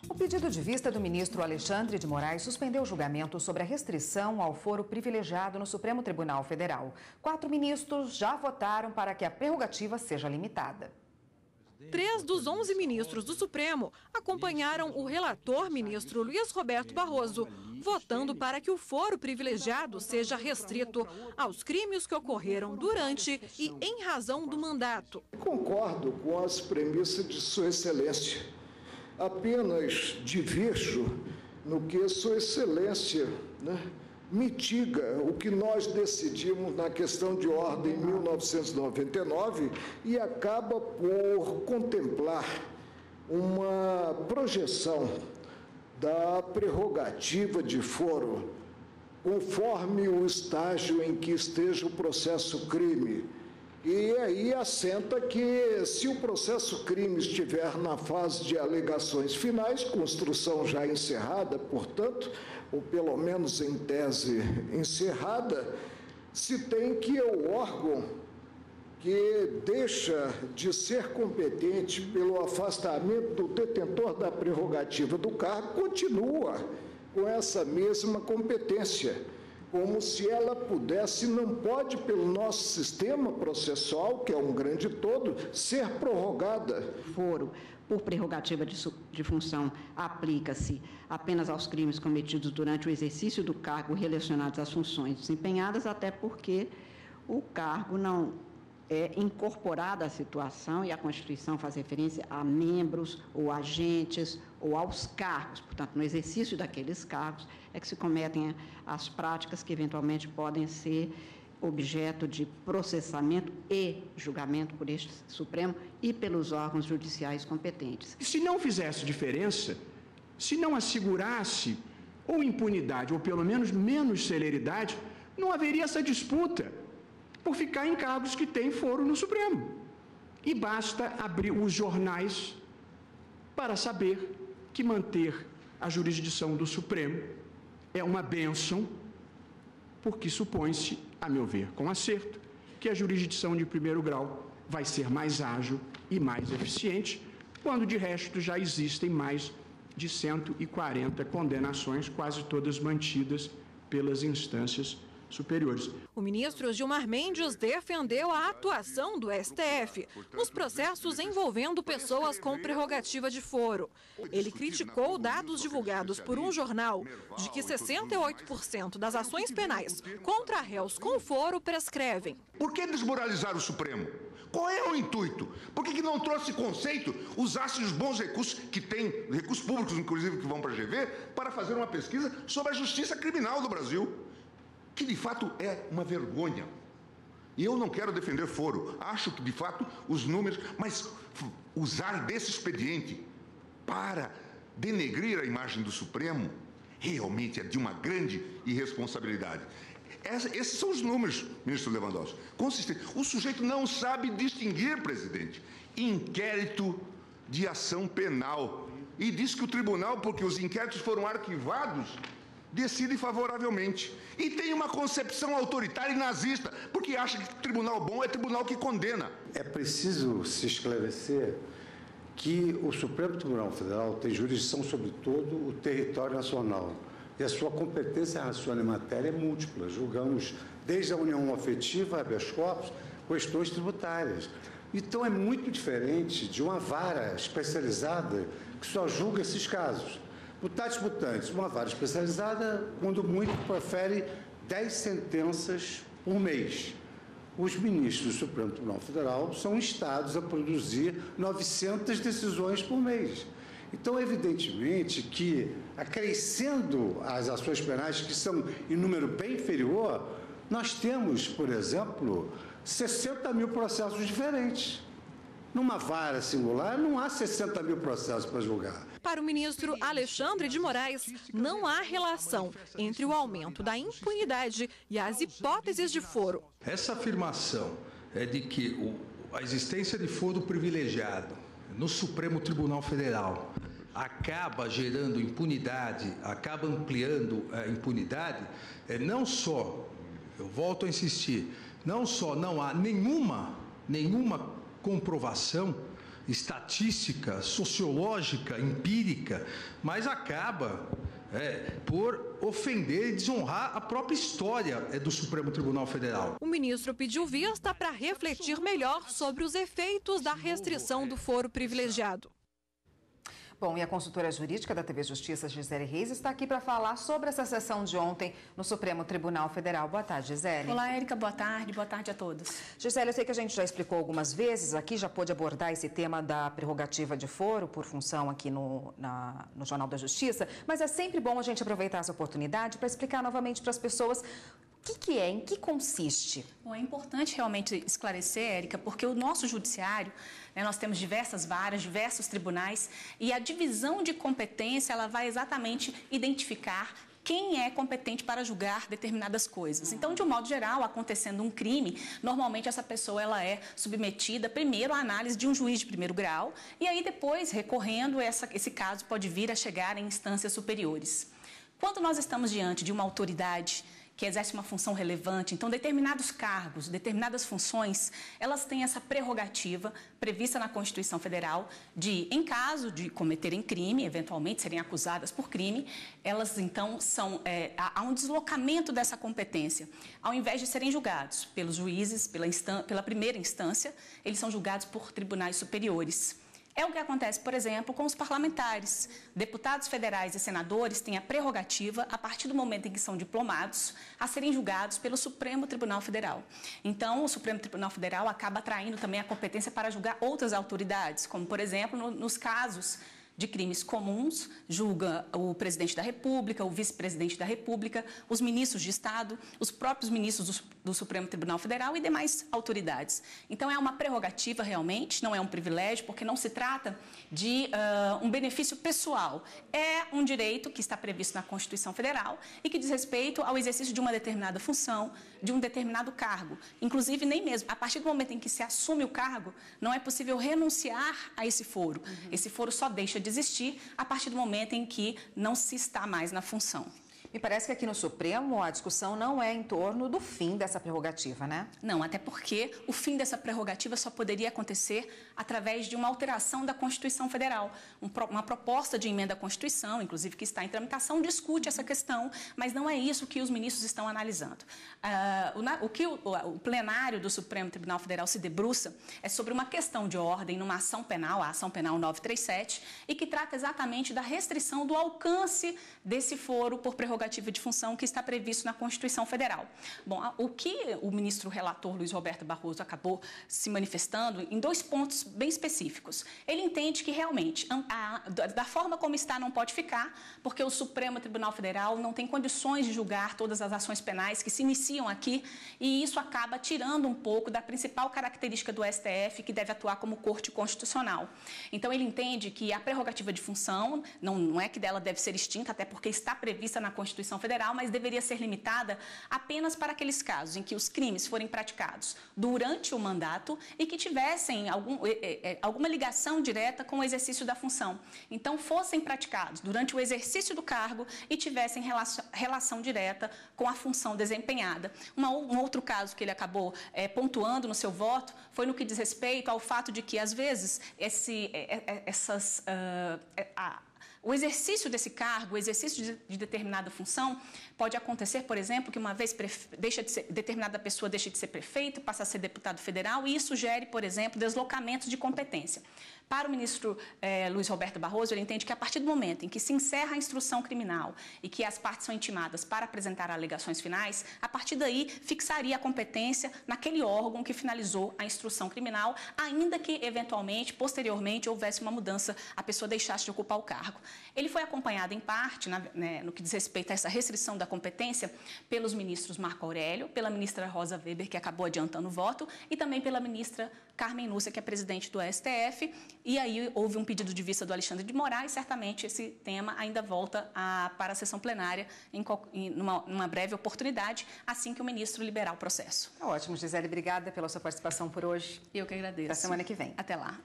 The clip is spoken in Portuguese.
O pedido de vista do ministro Alexandre de Moraes suspendeu o julgamento sobre a restrição ao foro privilegiado no Supremo Tribunal Federal. 4 ministros já votaram para que a prerrogativa seja limitada. 3 dos 11 ministros do Supremo acompanharam o relator, ministro Luiz Roberto Barroso, votando para que o foro privilegiado seja restrito aos crimes que ocorreram durante e em razão do mandato. Concordo com as premissas de Sua Excelência. Apenas diverjo no que Sua Excelência mitiga o que nós decidimos na questão de ordem em 1999 e acaba por contemplar uma projeção da prerrogativa de foro conforme o estágio em que esteja o processo crime. E aí assenta que, se o processo crime estiver na fase de alegações finais, construção já encerrada, portanto, ou pelo menos em tese encerrada, se tem que o órgão que deixa de ser competente pelo afastamento do detentor da prerrogativa do cargo continua com essa mesma competência, como se ela pudesse, não pode, pelo nosso sistema processual, que é um grande todo, ser prorrogada. Foro por prerrogativa de função aplica-se apenas aos crimes cometidos durante o exercício do cargo relacionados às funções desempenhadas, até porque o cargo não é incorporado à situação e a Constituição faz referência a membros ou agentes ou aos cargos. Portanto, no exercício daqueles cargos é que se cometem as práticas que eventualmente podem ser objeto de processamento e julgamento por este Supremo e pelos órgãos judiciais competentes. E se não fizesse diferença, se não assegurasse ou impunidade, ou pelo menos menos celeridade, não haveria essa disputa por ficar em cargos que têm foro no Supremo. E basta abrir os jornais para saber que manter a jurisdição do Supremo é uma bênção, porque supõe-se, a meu ver, com acerto, que a jurisdição de primeiro grau vai ser mais ágil e mais eficiente, quando de resto já existem mais de 140 condenações, quase todas mantidas pelas instâncias superiores. O ministro Gilmar Mendes defendeu a atuação do STF nos processos envolvendo pessoas com prerrogativa de foro. Ele criticou dados divulgados por um jornal de que 68% das ações penais contra réus com foro prescrevem. Por que desmoralizar o Supremo? Qual é o intuito? Por que não trouxe conceito, usasse os bons recursos que tem, recursos públicos inclusive que vão para a GV, para fazer uma pesquisa sobre a justiça criminal do Brasil? Que de fato é uma vergonha. E eu não quero defender foro, acho que de fato os números, mas usar desse expediente para denegrir a imagem do Supremo realmente é de uma grande irresponsabilidade. Esses são os números, ministro Lewandowski. Consistente. O sujeito não sabe distinguir, presidente, inquérito de ação penal. E diz que o tribunal, porque os inquéritos foram arquivados, decide favoravelmente. E tem uma concepção autoritária e nazista, porque acha que tribunal bom é tribunal que condena. É preciso se esclarecer que o Supremo Tribunal Federal tem jurisdição sobre todo o território nacional. E a sua competência raciona em matéria é múltipla. Julgamos desde a união afetiva, habeas corpus, questões tributárias. Então é muito diferente de uma vara especializada que só julga esses casos. Mutatis mutandis, uma vara especializada, quando muito, profere 10 sentenças por mês. Os ministros do Supremo Tribunal Federal são instados a produzir 900 decisões por mês. Então, evidentemente que, acrescendo as ações penais, que são em número bem inferior, nós temos, por exemplo, 60 mil processos diferentes. Numa vara singular, não há 60 mil processos para julgar. Para o ministro Alexandre de Moraes, não há relação entre o aumento da impunidade e as hipóteses de foro. Essa afirmação é de que a existência de foro privilegiado no Supremo Tribunal Federal acaba gerando impunidade, acaba ampliando a impunidade, não só, eu volto a insistir, não só não há nenhuma comprovação estatística, sociológica, empírica, mas acaba por ofender e desonrar a própria história do Supremo Tribunal Federal. O ministro pediu vista para refletir melhor sobre os efeitos da restrição do foro privilegiado. Bom, e a consultora jurídica da TV Justiça, Gisele Reis, está aqui para falar sobre essa sessão de ontem no Supremo Tribunal Federal. Boa tarde, Gisele. Olá, Érica. Boa tarde a todos. Gisele, eu sei que a gente já explicou algumas vezes aqui, já pôde abordar esse tema da prerrogativa de foro por função aqui no Jornal da Justiça, mas é sempre bom a gente aproveitar essa oportunidade para explicar novamente para as pessoas o que é, em que consiste. Bom, é importante realmente esclarecer, Érica, porque o nosso judiciário, nós temos diversas varas, diversos tribunais, e a divisão de competência, ela vai exatamente identificar quem é competente para julgar determinadas coisas. Então, de um modo geral, acontecendo um crime, normalmente essa pessoa ela é submetida primeiro à análise de um juiz de primeiro grau, e aí depois, recorrendo, esse caso pode vir a chegar em instâncias superiores. Quando nós estamos diante de uma autoridade que exerce uma função relevante, então determinados cargos, determinadas funções, elas têm essa prerrogativa prevista na Constituição Federal de, em caso de cometerem crime, eventualmente serem acusadas por crime, elas então há um deslocamento dessa competência. Ao invés de serem julgados pelos juízes, pela primeira instância, eles são julgados por tribunais superiores. É o que acontece, por exemplo, com os parlamentares. Deputados federais e senadores têm a prerrogativa, a partir do momento em que são diplomados, a serem julgados pelo Supremo Tribunal Federal. Então, o Supremo Tribunal Federal acaba atraindo também a competência para julgar outras autoridades, como, por exemplo, nos casos de crimes comuns, julga o presidente da República, o vice-presidente da República, os ministros de Estado, os próprios ministros do Supremo Tribunal Federal e demais autoridades. Então, é uma prerrogativa realmente, não é um privilégio, porque não se trata de um benefício pessoal. É um direito que está previsto na Constituição Federal e que diz respeito ao exercício de uma determinada função, de um determinado cargo. Inclusive, nem mesmo, a partir do momento em que se assume o cargo, não é possível renunciar a esse foro. Esse foro só deixa de existir a partir do momento em que não se está mais na função. Me parece que aqui no Supremo a discussão não é em torno do fim dessa prerrogativa, né? Não, até porque o fim dessa prerrogativa só poderia acontecer através de uma alteração da Constituição Federal. Uma proposta de emenda à Constituição, inclusive que está em tramitação, discute essa questão, mas não é isso que os ministros estão analisando. O que o plenário do Supremo Tribunal Federal se debruça é sobre uma questão de ordem numa ação penal, a ação penal 937, e que trata exatamente da restrição do alcance desse foro por prerrogativa de função que está previsto na Constituição Federal. Bom, o que o ministro relator Luiz Roberto Barroso acabou se manifestando em dois pontos bem específicos. Ele entende que realmente, da forma como está, não pode ficar, porque o Supremo Tribunal Federal não tem condições de julgar todas as ações penais que se iniciam aqui, e isso acaba tirando um pouco da principal característica do STF, que deve atuar como corte constitucional. Então, ele entende que a prerrogativa de função, não é que dela deve ser extinta, até porque está prevista na Constituição Federal, mas deveria ser limitada apenas para aqueles casos em que os crimes forem praticados durante o mandato e que tivessem alguma ligação direta com o exercício da função. Então, fossem praticados durante o exercício do cargo e tivessem relação direta com a função desempenhada. Um outro caso que ele acabou pontuando no seu voto foi no que diz respeito ao fato de que, às vezes, o exercício desse cargo, o exercício de determinada função, pode acontecer, por exemplo, que uma vez determinada pessoa deixa de ser prefeito, passa a ser deputado federal, e isso gere, por exemplo, deslocamentos de competência. Para o ministro Luiz Roberto Barroso, ele entende que a partir do momento em que se encerra a instrução criminal e que as partes são intimadas para apresentar alegações finais, a partir daí fixaria a competência naquele órgão que finalizou a instrução criminal, ainda que, eventualmente, posteriormente, houvesse uma mudança, a pessoa deixasse de ocupar o cargo. Ele foi acompanhado, em parte, no que diz respeito a essa restrição da competência, pelos ministros Marco Aurélio, pela ministra Rosa Weber, que acabou adiantando o voto, e também pela ministra Carmen Lúcia, que é presidente do STF, e aí houve um pedido de vista do Alexandre de Moraes, certamente esse tema ainda volta para a sessão plenária numa breve oportunidade, assim que o ministro liberar o processo. Tá ótimo, Gisele, obrigada pela sua participação por hoje. Eu que agradeço. Até semana que vem. Até lá.